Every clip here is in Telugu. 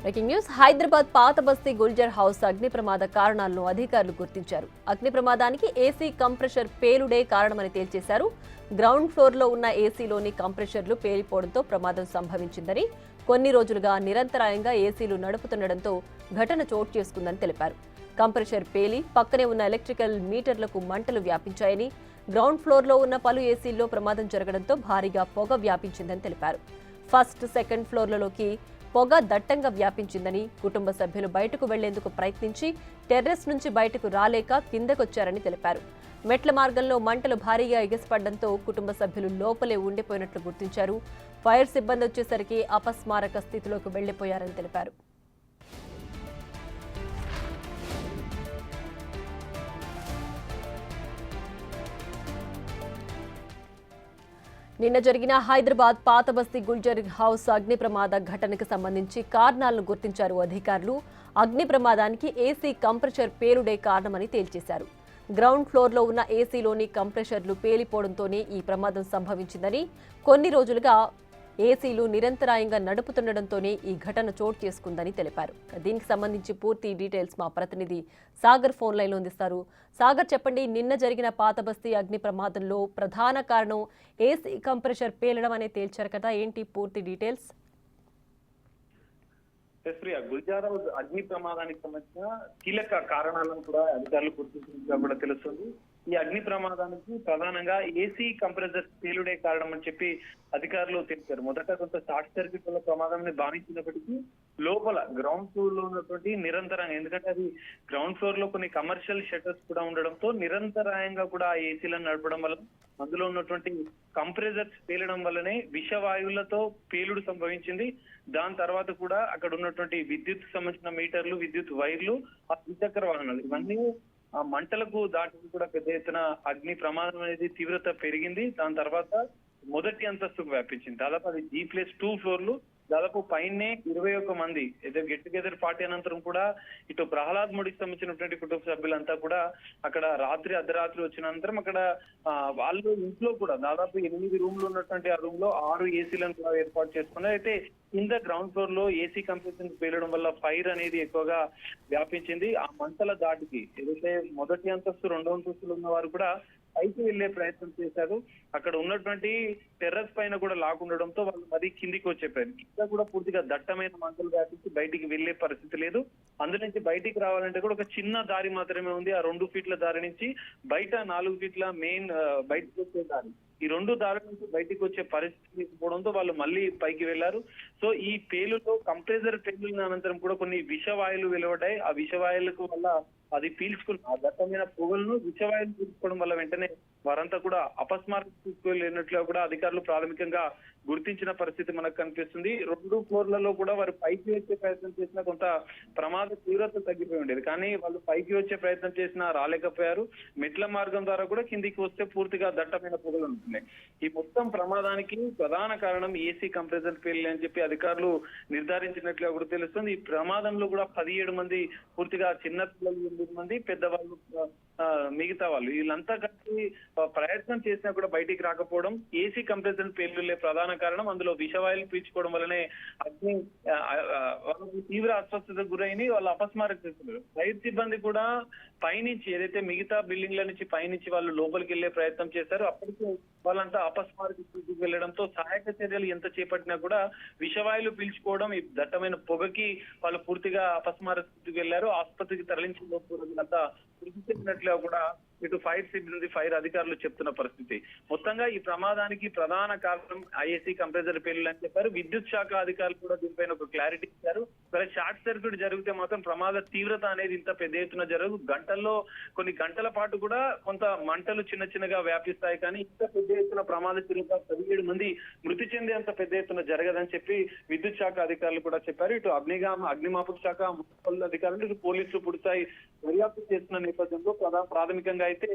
బ్రేకింగ్ న్యూస్ హైదరాబాద్ పాత బస్తీ గుల్జర్ హౌస్ అగ్ని ప్రమాద కారణాలను అధికారులు గుర్తించారు. అగ్ని ప్రమాదానికి ఏసీ కంప్రెషర్ పేలుడే కారణమని తేల్చేశారు. గ్రౌండ్ ఫ్లోర్ లో ఉన్న ఏసీలోని కంప్రెషర్లు పేలిపోవడంతో ప్రమాదం సంభవించిందని, కొన్ని రోజులుగా నిరంతరాయంగా ఏసీలు నడుపుతుండటంతో ఘటన చోటు చేసుకుందని తెలిపారు. కంప్రెషర్ పేలి పక్కనే ఉన్న ఎలక్ట్రికల్ మీటర్లకు మంటలు వ్యాపించాయని, గ్రౌండ్ ఫ్లోర్ లో ఉన్న పలు ఏసీల్లో ప్రమాదం జరగడంతో భారీగా పొగ వ్యాపించిందని తెలిపారు. ఫస్ట్, సెకండ్ ఫ్లోర్లలోకి పొగ దట్టంగా వ్యాపించిందని, కుటుంబ సభ్యులు బయటకు వెళ్లేందుకు ప్రయత్నించి టెర్రస్ నుంచి బయటకు రాలేక కిందకొచ్చారని తెలిపారు. మెట్ల మార్గంలో మంటలు భారీగా ఎగసిపడడంతో కుటుంబ సభ్యులు లోపలే ఉండిపోయినట్లు గుర్తించారు. ఫైర్ సిబ్బంది వచ్చేసరికి అపస్మారక స్థితిలోకి వెళ్లిపోయారని తెలిపారు. నిన్న జరిగిన హైదరాబాద్ పాత బస్తీ గుల్జర్ హౌస్ అగ్ని ప్రమాద ఘటనకు సంబంధించి కారణాలను గుర్తించారు అధికారులు. అగ్ని ప్రమాదానికి ఏసీ కంప్రెషర్ పేలుడే కారణమని తేల్చేశారు. గ్రౌండ్ ఫ్లోర్లో ఉన్న ఏసీలోని కంప్రెషర్లు పేలిపోవడంతోనే ఈ ప్రమాదం సంభవించిందని, కొన్ని రోజులుగా ఏసీలు నిరంతరాయంగా నడుపుతుండటంతోనే ఈ ఘటన చోటు చేసుకుందని తెలిపారు. దీనికి సంబంధించి పూర్తి డీటెయిల్స్ మా ప్రతినిధి సాగర్ ఫోన్ లైన్లో అందిస్తారు. సాగర్, చెప్పండి, నిన్న జరిగిన పాత బస్తీ అగ్ని ప్రమాదంలో ప్రధాన కారణం ఏసీ కంప్రెషర్ పేలడం అనే తేల్చారు కదా, ఏంటి పూర్తి డీటెయిల్స్? గుల్జార్ హౌస్ అగ్ని ప్రమాదానికి సంబంధించిన కీలక కారణాలను కూడా అధికారులు గుర్తించినట్టుగా కూడా తెలుస్తుంది. ఈ అగ్ని ప్రమాదానికి ప్రధానంగా ఏసీ కంప్రెసర్ పేలుడే కారణం అని చెప్పి అధికారులు తెలిపారు. మొదట కొంత షార్ట్ సర్క్యూట్ వల్ల ప్రమాదాన్ని భావించినప్పటికీ లోపల గ్రౌండ్ ఫ్లోర్ లో ఉన్నటువంటి నిరంతరంగా, ఎందుకంటే అది గ్రౌండ్ ఫ్లోర్ లో కొన్ని కమర్షియల్ షట్టర్స్ కూడా ఉండడంతో నిరంతరాయంగా కూడా ఆ ఏసీలను నడపడం వల్ల అందులో ఉన్నటువంటి కంప్రెసర్స్ పేలడం వల్లనే విషవాయువులతో పేలుడు సంభవించింది. దాని తర్వాత కూడా అక్కడ ఉన్నటువంటి విద్యుత్ సంబంధించిన మీటర్లు, విద్యుత్ వైర్లు, ఆ ద్విచక్ర వాహనాలు ఇవన్నీ ఆ మంటలకు దాటి కూడా పెద్ద ఎత్తున అగ్ని ప్రమాదం అనేది తీవ్రత పెరిగింది. దాని తర్వాత మొదటి అంతస్తుకు వ్యాపించింది. దాదాపు అది G+2 ఫ్లోర్లు, దాదాపు పైనే 21 మంది ఏదో గెట్ టుగెదర్ పార్టీ అనంతరం కూడా ఇటు ప్రహ్లాద్ మోడీకి సంబంధించినటువంటి కుటుంబ సభ్యులంతా కూడా అక్కడ అర్ధరాత్రి వచ్చిన అనంతరం అక్కడ వాళ్ళు ఇంట్లో కూడా దాదాపు 8 రూమ్లు ఉన్నటువంటి ఆ రూమ్ లో 6 ఏసీలను కూడా ఏర్పాటు చేసుకున్నారు. అయితే కింద గ్రౌండ్ ఫ్లోర్ లో ఏసీ కంప్రెషన్ పేలడం వల్ల ఫైర్ అనేది ఎక్కువగా వ్యాపించింది. ఆ మంటల దాటికి ఏదైతే మొదటి అంతస్తు, రెండో అంతస్తులు ఉన్న వారు కూడా పైకి వెళ్లే ప్రయత్నం చేశారు. అక్కడ ఉన్నటువంటి టెర్రస్ పైన కూడా లాగుండడంతో వాళ్ళు మరీ కిందికి వచ్చేపారు. కింద కూడా పూర్తిగా దట్టమైన మంటలు వ్యాపించి బయటికి వెళ్లే పరిస్థితి లేదు. అందు నుంచి బయటికి రావాలంటే కూడా ఒక చిన్న దారి మాత్రమే ఉంది. ఆ 2 ఫీట్ల దారి నుంచి బయట 4 ఫీట్ల మెయిన్ బయటకు వచ్చే దారి, ఈ 2 దారుల నుంచి బయటికి వచ్చే పరిస్థితి లేకపోవడంతో వాళ్ళు మళ్ళీ పైకి వెళ్లారు. సో ఈ పేలులో కంప్రెసర్ పేలుల అనంతరం కూడా కొన్ని విషవాయువులు వెలువడ్డాయి. ఆ విషవాయువులకు వల్ల అది పీల్చుకున్న ఆ దట్టమైన పొగలను విషవాయువులు పీల్చుకోవడం వల్ల వెంటనే వారంతా కూడా అపస్మారక తీసుకెళ్ళినట్లుగా కూడా అధికారులు ప్రాథమికంగా గుర్తించిన పరిస్థితి మనకు కనిపిస్తుంది. 2 ఫ్లోర్లలో కూడా వారు పైకి వచ్చే ప్రయత్నం చేసినా కొంత ప్రమాద తీవ్రత తగ్గిపోయి ఉండేది, కానీ వాళ్ళు పైకి వచ్చే ప్రయత్నం చేసినా రాలేకపోయారు. మెట్ల మార్గం ద్వారా కూడా కిందికి వస్తే పూర్తిగా దట్టమైన పొగలు ఉంటున్నాయి. ఈ మొత్తం ప్రమాదానికి ప్రధాన కారణం ఏసీ కంప్రెసర్ పేలుడు అని చెప్పి అధికారులు నిర్ధారించినట్లుగా కూడా తెలుస్తుంది. ఈ ప్రమాదంలో కూడా 17 మంది పూర్తిగా చిన్న పిల్లలు, 8 మంది పెద్దవాళ్ళు, మిగతా వాళ్ళు వీళ్ళంతా కలిసి ప్రయత్నం చేసినా కూడా బయటికి రాకపోవడం ఏసీ కంప్రెసర్ పేలుళ్లే ప్రధాన కారణం. అందులో విషవాయువులు పీల్చుకోవడం వల్లనే అగ్ని వాళ్ళకి తీవ్ర అస్వస్థతకు గురైంది. వాళ్ళు అపస్మారక చేస్తున్నారు. ఫైర్ సిబ్బంది కూడా పైనుంచి ఏదైతే మిగతా బిల్డింగ్ల నుంచి పైనుంచి వాళ్ళు లోపలికి వెళ్లే ప్రయత్నం చేశారు. అప్పటికే వాళ్ళంతా అపస్మారక స్థితికి వెళ్లడంతో సహాయక చర్యలు ఎంత చేపట్టినా కూడా విషవాయువులు పీల్చుకోవడం, ఈ దట్టమైన పొగకి వాళ్ళు పూర్తిగా అపస్మారక స్థితికి వెళ్లారు. ఆసుపత్రికి తరలించిన లోపలంతా గుర్తించినట్లుగా కూడా ఇటు ఫైర్ సిబ్బంది, ఫైర్ అధికారులు చెప్తున్న పరిస్థితి. మొత్తంగా ఈ ప్రమాదానికి ప్రధాన కారణం ఐఏసీ కంప్రెసర్ పేలుడు అని చెప్పారు. విద్యుత్ శాఖ అధికారులు కూడా దీనిపైన ఒక క్లారిటీ ఇచ్చారు. షార్ట్ సర్క్యూట్ జరిగితే మాత్రం ప్రమాద తీవ్రత అనేది ఇంత పెద్ద ఎత్తున జరగదు. కొన్ని గంటల పాటు కూడా కొంత మంటలు చిన్నగా వ్యాపిస్తాయి, కానీ ఇంత పెద్ద ఎత్తున ప్రమాద తీవ్రత 17 మంది మృతి చెందేంత పెద్ద ఎత్తున జరగదని చెప్పి విద్యుత్ శాఖ అధికారులు కూడా చెప్పారు. ఇటు అగ్నిమాపక శాఖ మున్సిపల్ అధికారులు, ఇటు పోలీసులు పూర్తిస్థాయి దర్యాప్తు చేస్తున్న నేపథ్యంలో ప్రాథమికంగా అయితే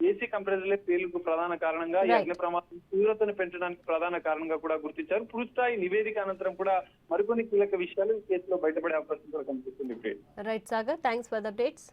ఏసీ కంప్రెసర్లే పేలుకు ప్రధాన కారణంగా, ఈ అగ్ని ప్రమాదం తీవ్రతను పెంచడానికి ప్రధాన కారణంగా కూడా గుర్తించారు. పూర్తిస్థాయి నివేదిక అనంతరం కూడా మరికొన్ని కీలక విషయాలు ఈ కేసులో బయటపడే అవకాశం కూడా కనిపిస్తుంది. Right Sagar, thanks for the updates.